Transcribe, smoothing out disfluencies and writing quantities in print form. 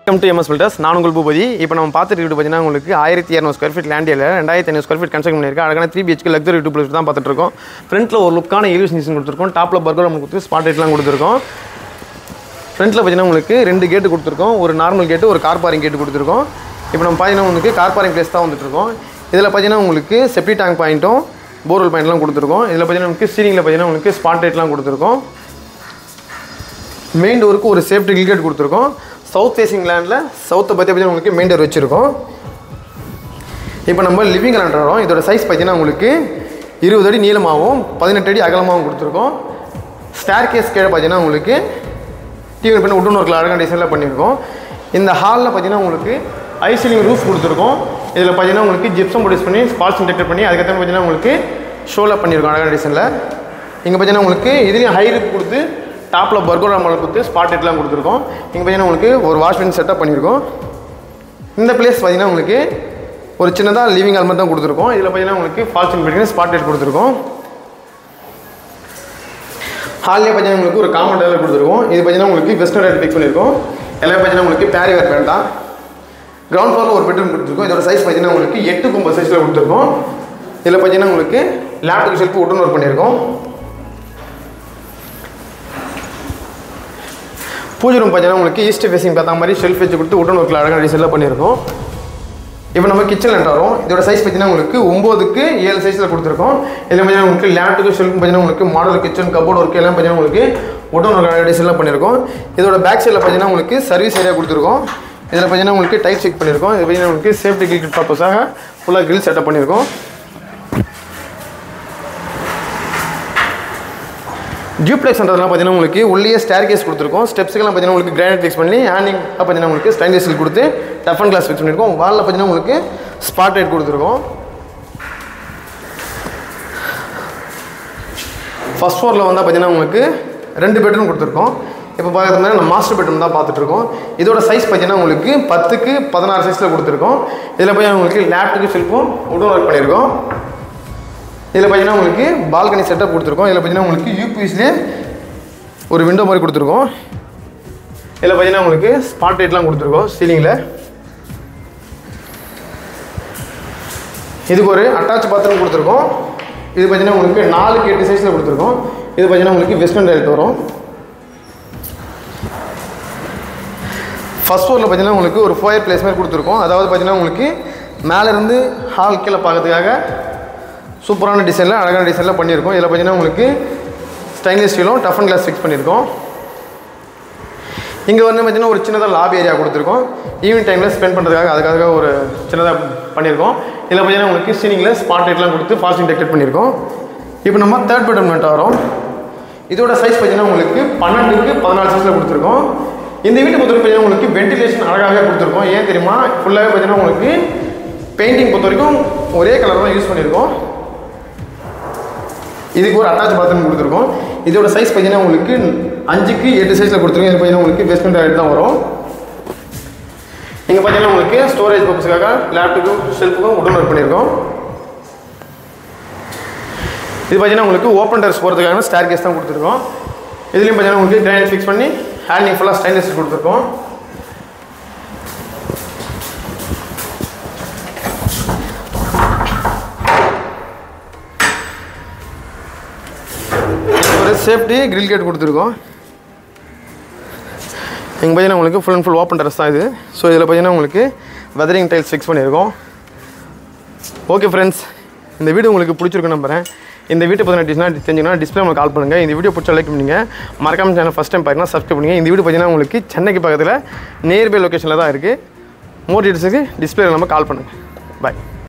Welcome to MS Builders. நான் உங்கள் பூபதி. இப்போ நம்ம பார்த்துட்டு இருக்கிறது பார்த்தீங்கன்னா உங்களுக்கு 1200 square feet land area 2500 square feet construct பண்ணியிருக்கோம். அழகான 3 BHK லக்ஸரி 2 ப்ளஸ் தான் பார்த்துட்டு இருக்கோம். ஃப்ரண்ட்டில் ஒரு லுக்கான எலிவேஷன் கொடுத்துருக்கோம். டாப்பில் பர்கர் நம்ம கொடுத்து ஸ்பாட் லைட்லாம் கொடுத்துருக்கோம். ஃப்ரண்ட்டில் பார்த்தீங்கன்னா உங்களுக்கு 2 கேட்டு கொடுத்துருக்கோம். ஒரு நார்மல் கேட்டு ஒரு கார் பார்க்கிங் கேட்டு கொடுத்துருக்கோம். இப்போ நம்ம பார்த்தீங்கன்னா உங்களுக்கு கார் பார்க்கிங் பிளேஸ் தான் வந்துட்டுருக்கோம். இதில் பார்த்தீங்கன்னா உங்களுக்கு செப்டி டேங்க் பாயிண்ட்டும் போர்வெல் பாயிண்ட்லாம் கொடுத்துருக்கோம். இதில் பார்த்தீங்கன்னா உங்களுக்கு சீலிங்கில் பார்த்தீங்கன்னா உங்களுக்கு ஸ்பாட் லைட்லாம் கொடுத்துருக்கோம். மெயின் டோருக்கு ஒரு சேஃப்டி கில்கேட் கொடுத்துருக்கோம். சவுத் ஃபேசிங் லேண்டில் சவுத்தை பற்றி உங்களுக்கு மெயின் டோர் வச்சுருக்கோம். இப்போ நம்ம லிவிங் லேண்ட் வரோம். இதோட சைஸ் பார்த்தீங்கன்னா உங்களுக்கு 20 அடி நீளமாகவும் 18 அடி அகலமாகவும் கொடுத்துருக்கோம். ஸ்டேர் கேஸ் கீழே பார்த்தீங்கன்னா உங்களுக்கு டிவி பண்ணி உடன் ஒர்க்கில் அழகான டிசைனில் பண்ணியிருக்கோம். இந்த ஹாலில் பார்த்தீங்கன்னா உங்களுக்கு ஐசீலிங் ரூஃப் கொடுத்துருக்கோம். இதில் பார்த்தீங்கன்னா உங்களுக்கு ஜிப்சம் ப்ரொடியூஸ் பண்ணி ஸ்பாட்ஸ் டிடெக்ட் பண்ணி அதுக்கேற்ற பார்த்தீங்கன்னா உங்களுக்கு ஷோவில் பண்ணியிருக்கோம் அழகான டிசைனில். இங்கே பார்த்தீங்கன்னா உங்களுக்கு இதுலேயும் ஹை ரூப் கொடுத்து டாப்பில் பர்கோரா மாடல் கொடுத்து ஸ்பாட் லைட்லாம் கொடுத்துருக்கோம். இங்கே பார்த்தீங்கன்னா உங்களுக்கு ஒரு வாஷ்பின் செட்டப் பண்ணியிருக்கோம். இந்த பிளேஸ் பார்த்தீங்கன்னா உங்களுக்கு ஒரு சின்னதாக லிவிங் ஹால் மாதிரி தான் கொடுத்துருக்கோம். இதில் பார்த்தீங்கன்னா உங்களுக்கு ஃபால்சிங் பண்ணி ஸ்பாட் லைட் கொடுத்துருக்கோம். ஹாலில் பார்த்தீங்கன்னா உங்களுக்கு ஒரு காமன் டைலர் கொடுத்துருக்கோம். இது பார்த்தீங்கன்னா உங்களுக்கு வெஸ்டர்ன் லைட் ஃபிக்ஸ் பண்ணியிருக்கோம். எல்லாம் பார்த்தீங்கன்னா உங்களுக்கு பேரிவேர் பேண்ட் தான். கிரவுண்ட் ஃப்ளோரில் ஒரு பெட்ரூம் கொடுத்துருக்கோம். இதோட சைஸ் பார்த்தீங்கன்னா உங்களுக்கு 8x9 சைஸில் கொடுத்துருக்கோம். இதில் பார்த்தீங்கன்னா உங்களுக்கு லேப்டாப் ஷெல்ஃப் உடன் ஒர்க் பண்ணியிருக்கோம். பூஜை ரூம் பார்த்தீங்கன்னா உங்களுக்கு ஈஸ்ட் ஃபேஸிங் பார்த்த மாதிரி ஷெல்ஃப் வச்சு கொடுத்து உடன் ஒர்க்கில் அழகான டிசைனில் பண்ணியிருக்கோம். இப்போ நம்ம கிச்சன் வரோம். இதோட சைஸ் பார்த்தீங்கன்னா உங்களுக்கு 9x7 சைஸில் கொடுத்துருக்கோம். இதில் பார்த்தீங்கன்னா உங்களுக்கு லேப்டாப் ஷெல்ஃப் பார்த்தீங்கன்னா உங்களுக்கு மாடல் கிச்சன் கபோர்ட் ஒர்க் எல்லாம் பார்த்தீங்கன்னா உங்களுக்கு உடன் ஒர்க் டிசைனில் பண்ணியிருக்கோம். இதோட பேக் சைடில் பார்த்தீங்கன்னா உங்களுக்கு சர்வீஸ் ஏரியா கொடுத்துருக்கோம். இதில் பார்த்தீங்கன்னா உங்களுக்கு டைப் செக் பண்ணியிருக்கோம். இது பார்த்தீங்கன்னா உங்களுக்கு சேஃப்டி கில் பர்பஸாக ஃபுல்லாக கிரில் செட்டப் பண்ணியிருக்கோம். டியூப்ளெக்ஸ்ன்றதுலாம் பார்த்தீங்கன்னா உங்களுக்கு உள்ளே ஸ்டேர் கேஸ் கொடுத்துருக்கோம். ஸ்டெப்ஸுக்கெல்லாம் பார்த்தீங்கன்னா உங்களுக்கு கிரானைட் ஃபிக்ஸ் பண்ணி ஹேண்டிங் பார்த்தீங்கன்னா உங்களுக்கு ஸ்டெயின்லெஸ் ஸ்டீல் கொடுத்து டஃபன் கிளாஸ் ஃபிக்ஸ் பண்ணியிருக்கோம். வாலில் பார்த்தீங்கன்னா உங்களுக்கு ஸ்பாட் லைட் கொடுத்துருக்கோம். ஃபர்ஸ்ட் ஃப்ளோரில் வந்தால் பார்த்தீங்கன்னா உங்களுக்கு 2 பெட்ரூம் கொடுத்துருக்கோம். இப்போ பார்த்தீங்கன்னா நம்ம மாஸ்டர் பெட்ரூம் தான் பார்த்துட்ருக்கோம். இதோட சைஸ் பார்த்தீங்கன்னா உங்களுக்கு 10x16 சைஸில் கொடுத்துருக்கோம். இதில் பார்த்தீங்கன்னா உங்களுக்கு லேப்டாப் ஷெல்ஃபும் உடன் ஒர்க் பண்ணியிருக்கோம். இதில் பார்த்தீங்கன்னா உங்களுக்கு பால்கனி செட்டப் கொடுத்துருக்கோம். இதில் பார்த்தீங்கன்னா உங்களுக்கு யூபிஎஸ்லேயே ஒரு விண்டோ மாதிரி கொடுத்துருக்கோம். இதில் பார்த்தீங்கன்னா உங்களுக்கு ஸ்பாட் லைட்லாம் கொடுத்துருக்கோம் சீலிங்கில். இதுக்கு ஒரு அட்டாச் பாத்ரூம் கொடுத்துருக்கோம். இது பார்த்தீங்கன்னா உங்களுக்கு 4x8 சைஸில் கொடுத்துருக்கோம். இது பார்த்தீங்கன்னா உங்களுக்கு வெஸ்டர்ன் டைல்ட் வரும். ஃபர்ஸ்ட் ஃப்ளோரில் பார்த்தீங்கன்னா உங்களுக்கு ஒரு ஃபோயர் பிளேஸ் மாதிரி கொடுத்துருக்கோம். அதாவது பார்த்தீங்கன்னா உங்களுக்கு மேலேருந்து ஹால் கீழே பார்க்கறதுக்காக சூப்பரான டிசைனில் அழகான டிசைனில் பண்ணியிருக்கோம். இதில் பார்த்தீங்கன்னா உங்களுக்கு ஸ்டெயின்லெஸ் ஸ்டீலும் டஃபன் கிளாஸ் ஃபிக்ஸ் பண்ணியிருக்கோம். இங்கே வந்து பார்த்தீங்கன்னா ஒரு சின்னதாக லாபி ஏரியா கொடுத்துருக்கோம். ஈவினிங் டைமில் ஸ்பெண்ட் பண்ணுறதுக்காக அதுக்காக ஒரு சின்னதாக பண்ணியிருக்கோம். இதில் பார்த்தீங்கன்னா உங்களுக்கு சீலிங்கில் ஸ்பாட் லைட்லாம் கொடுத்து ஃபாஸ்டிங் டெக்டேட் பண்ணியிருக்கோம். இப்போ நம்ம தேர்ட் பெட்ரூம் வரோம். இதோட சைஸ் பார்த்தீங்கன்னா உங்களுக்கு 12x14 சைஸில் கொடுத்துருக்கோம். இந்த வீட்டை பொறுத்த வரைக்கும் பார்த்தீங்கன்னா உங்களுக்கு வென்டிலேஷன் அழகாகவே கொடுத்துருக்கோம். ஏன் தெரியுமா, ஃபுல்லாகவே பார்த்தீங்கன்னா உங்களுக்கு பெயிண்டிங் பொறுத்த வரைக்கும் ஒரே கலர் தான் யூஸ் பண்ணியிருக்கோம். இதுக்கு ஒரு அட்டாச் பாத்ரூம் கொடுத்துருக்கோம். இதோட சைஸ் பார்த்தீங்கன்னா உங்களுக்கு 5x8 சைஸில் கொடுத்துருக்கோம். இது பார்த்தீங்கன்னா உங்களுக்கு வெஸ்டர்ன் டைல்ட் தான் வரும். இங்கே பார்த்தீங்கன்னா உங்களுக்கு ஸ்டோரேஜ் பர்பஸுக்காக லேப்டாப்புக்கும் ஷெல்ஃபுக்கும் உடன் ஒர்க் பண்ணியிருக்கோம். இது பார்த்தீங்கன்னா உங்களுக்கு ஓப்பன் டெரஸ் போகிறதுக்கான ஸ்டேர் கேஸ் தான் கொடுத்துருக்கோம். இதுலேயும் பார்த்தீங்கன்னா உங்களுக்கு கிரானைட் ஃபிக்ஸ் பண்ணி ஹேண்டிங் ஃபுல்லாக ஸ்டெயின்லெஸ் ஸ்டீல் கொடுத்துருக்கோம். ஒரு சேஃப்டி கிரில் கேட் கொடுத்துருக்கோம். இங்கே பார்த்தீங்கன்னா உங்களுக்கு full and full open terrace தான் இது. ஸோ இதில் பார்த்தீங்கன்னா உங்களுக்கு வெதரிங் டைல்ஸ் ஃபிக்ஸ் பண்ணியிருக்கோம். ஓகே ஃப்ரெண்ட்ஸ், இந்த வீடியோ உங்களுக்கு பிடிச்சிருக்குன்னு நம்புறேன். இந்த வீட்டை பற்றின தெரிஞ்சுங்கன்னா டிஸ்பிளே உங்களுக்கு கால் பண்ணுங்கள். இந்த வீடியோ பிடிச்ச லைக் பண்ணுங்க. மறக்காம சேனல் ஃபஸ்ட் டைம் பார்த்தீங்கன்னா சப்ஸ்கிரைப் பண்ணுங்கள். இந்த வீடியோ பார்த்தீங்கன்னா உங்களுக்கு சென்னைக்கு பக்கத்தில் நியர்பை லொக்கேஷனில் தான் இருக்குது. மோர் டீட்டெயில்ஸுக்கு டிஸ்பிளே நம்ம கால் பண்ணுங்கள். பாய்.